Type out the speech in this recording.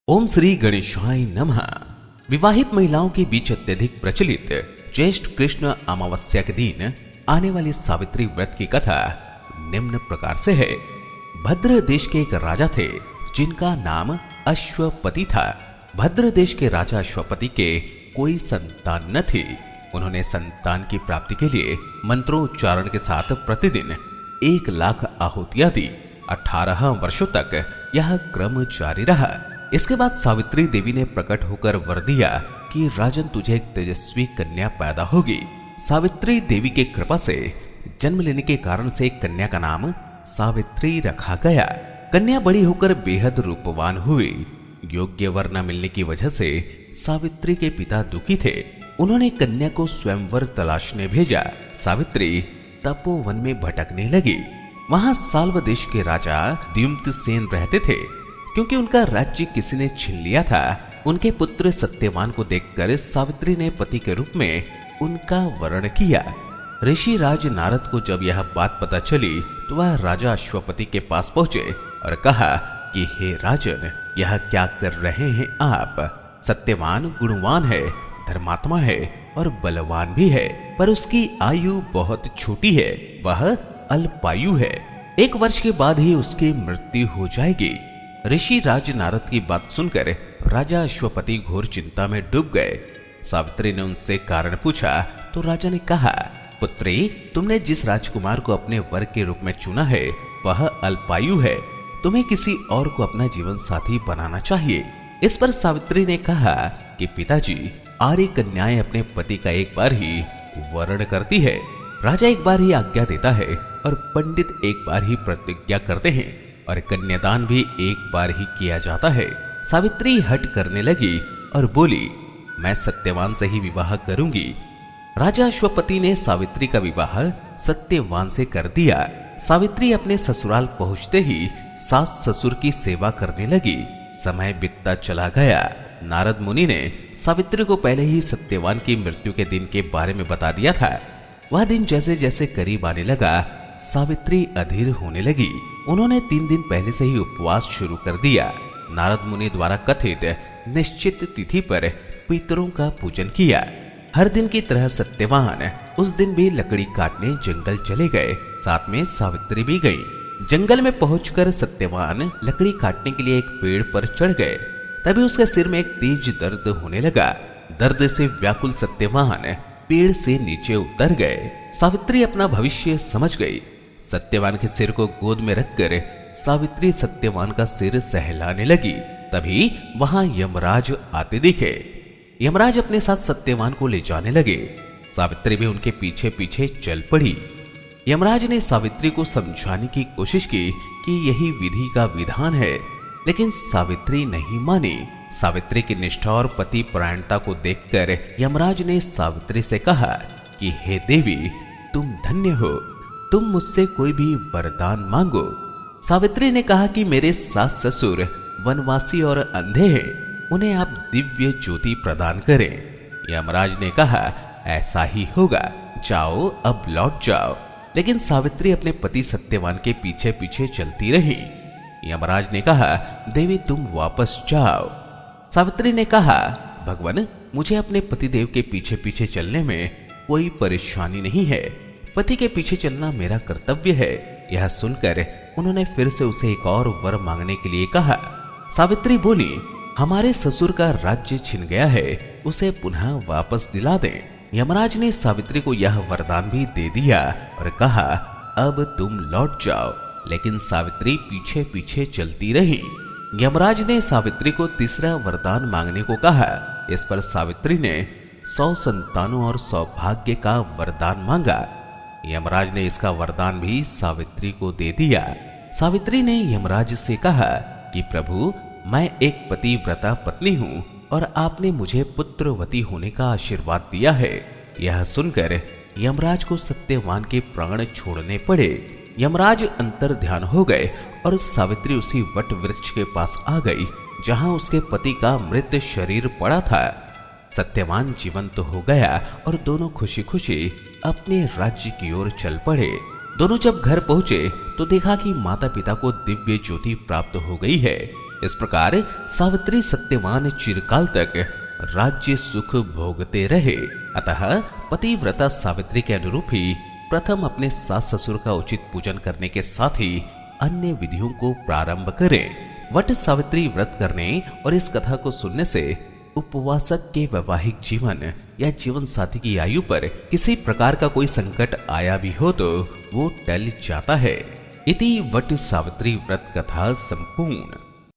ओम श्री गणेशाय नमः। विवाहित महिलाओं के बीच अत्यधिक प्रचलित ज्येष्ठ कृष्ण अमावस्या के दिन आने वाली सावित्री व्रत की कथा निम्न प्रकार से है। भद्र देश के एक राजा थे जिनका नाम अश्वपति था। भद्र देश के राजा अश्वपति के कोई संतान न थी। उन्होंने संतान की प्राप्ति के लिए मंत्रोच्चारण के साथ प्रतिदिन 1,00,000 आहुतियां दी। 18 वर्षों तक यह क्रम जारी रहा। इसके बाद सावित्री देवी ने प्रकट होकर वर दिया कि राजन तुझे एक तेजस्वी कन्या पैदा होगी। सावित्री देवी के कृपा से जन्म लेने के कारण से कन्या का नाम सावित्री रखा गया। कन्या बड़ी होकर बेहद रूपवान हुई। योग्य वर न मिलने की वजह से सावित्री के पिता दुखी थे। उन्होंने कन्या को स्वयंवर तलाशने भेजा। सावित्री तपोवन में भटकने लगी। वहां साल्व देश के राजा द्युम्नसेन रहते थे। क्योंकि उनका राज्य किसी ने छीन लिया था, उनके पुत्र सत्यवान को देखकर सावित्री ने पति के रूप में उनका वर्ण किया। ऋषि राज नारद को जब यह बात पता चली तो वह राजा अश्वपति के पास पहुंचे और कहा कि हे राजन, यह क्या कर रहे हैं आप? सत्यवान गुणवान है, धर्मात्मा है और बलवान भी है, पर उसकी आयु बहुत छोटी है। वह अल्पायु है। 1 वर्ष के बाद ही उसकी मृत्यु हो जाएगी। ऋषि राज नारद की बात सुनकर राजा अश्वपति घोर चिंता में डूब गए। सावित्री ने उनसे कारण पूछा तो राजा ने कहा, पुत्री, तुमने जिस राजकुमार को अपने वर के रूप में चुना है वह अल्पायु है। तुम्हें किसी और को अपना जीवन साथी बनाना चाहिए। इस पर सावित्री ने कहा कि पिताजी, आर्य कन्याएं अपने पति का एक बार ही वर्ण करती है। राजा एक बार ही आज्ञा देता है और पंडित एक बार ही प्रतिज्ञा करते हैं और कन्यादान भी एक बार ही किया जाता है। सावित्री हट करने लगी और बोली, मैं सत्यवान से ही विवाह करूंगी। राजा अश्वपति ने सावित्री का विवाह सत्यवान से कर दिया। सावित्री अपने ससुराल पहुंचते ही सास ससुर की सेवा करने लगी। समय बीतता चला गया। नारद मुनि ने सावित्री को पहले ही सत्यवान की मृत्यु के दिन के बारे में बता दिया था। वह दिन जैसे जैसे करीब आने लगा, सावित्री अधीर होने लगी। उन्होंने 3 दिन पहले से ही उपवास शुरू कर दिया। नारद मुनि द्वारा कथित निश्चित तिथि पर पितरों का पूजन किया। हर दिन की तरह सत्यवान उस दिन भी लकड़ी काटने जंगल चले गए। साथ में सावित्री भी गई। जंगल में पहुंचकर सत्यवान लकड़ी काटने के लिए एक पेड़ पर चढ़ गए। तभी उसके सिर में एक तेज दर्द होने लगा। दर्द से व्याकुल सत्यवान पेड़ से नीचे उतर गए। सावित्री अपना भविष्य समझ गई। सत्यवान के सिर को गोद में रखकर सावित्री सत्यवान का सिर सहलाने लगी। तभी वहां यमराज आते दिखे। यमराज अपने साथ सत्यवान को ले जाने लगे। सावित्री भी उनके पीछे पीछे चल पड़ी। यमराज ने सावित्री को समझाने की कोशिश की कि यही विधि का विधान है, लेकिन सावित्री नहीं मानी। सावित्री की निष्ठा और पति परायणता को देखकर यमराज ने सावित्री से कहा कि हे देवी, तुम धन्य हो। तुम मुझसे कोई भी वरदान मांगो। सावित्री ने कहा कि मेरे सास ससुर वनवासी और अंधे हैं, उन्हें आप दिव्य ज्योति प्रदान करें। यमराज ने कहा, ऐसा ही होगा, जाओ अब लौट जाओ। लेकिन सावित्री अपने पति सत्यवान के पीछे पीछे चलती रही। यमराज ने कहा, देवी तुम वापस जाओ। सावित्री ने कहा, भगवान, मुझे अपने पतिदेव के पीछे पीछे चलने में कोई परेशानी नहीं है। पति के पीछे चलना मेरा कर्तव्य है। यह सुनकर उन्होंने फिर से उसे एक और वर मांगने के लिए कहा। सावित्री बोली, हमारे ससुर का राज्य छिन गया है, उसे पुनः वापस दिला दें। यमराज ने सावित्री को यह वरदान भी दे दिया और कहा, अब तुम लौट जाओ। लेकिन सावित्री पीछे पीछे चलती रही। यमराज ने सावित्री को तीसरा वरदान मांगने को कहा। इस पर सावित्री ने 100 संतानों और सौभाग्य का वरदान मांगा। यमराज ने इसका वरदान भी सावित्री को दे दिया। सावित्री ने यमराज से कहा कि प्रभु, मैं एक पतिव्रता पत्नी हूँ और आपने मुझे पुत्रवती होने का आशीर्वाद दिया है। यह सुनकर यमराज को सत्यवान के प्राण छोड़ने पड़े। यमराज अंतर ध्यान हो गए और सावित्री उसी वट वृक्ष के पास आ गई जहां उसके पति का मृत शरीर पड़ा था। सत्यवान जीवंत हो गया और दोनों खुशी खुशी अपने राज्य की ओर चल पड़े। दोनों जब घर पहुंचे तो देखा कि माता पिता को दिव्य ज्योति प्राप्त हो गई है। इस प्रकार सावित्री सत्यवान चिरकाल तक राज्य सुख भोगते रहे। अतः पतिव्रता सावित्री के अनुरूप ही प्रथम अपने सास ससुर का उचित पूजन करने के साथ ही अन्य विधियों को प्रारंभ करें। वट सावित्री व्रत करने और इस कथा को सुनने से उपवासक के वैवाहिक जीवन या जीवन साथी की आयु पर किसी प्रकार का कोई संकट आया भी हो तो वो टल जाता है। इति वट सावित्री व्रत कथा संपूर्ण।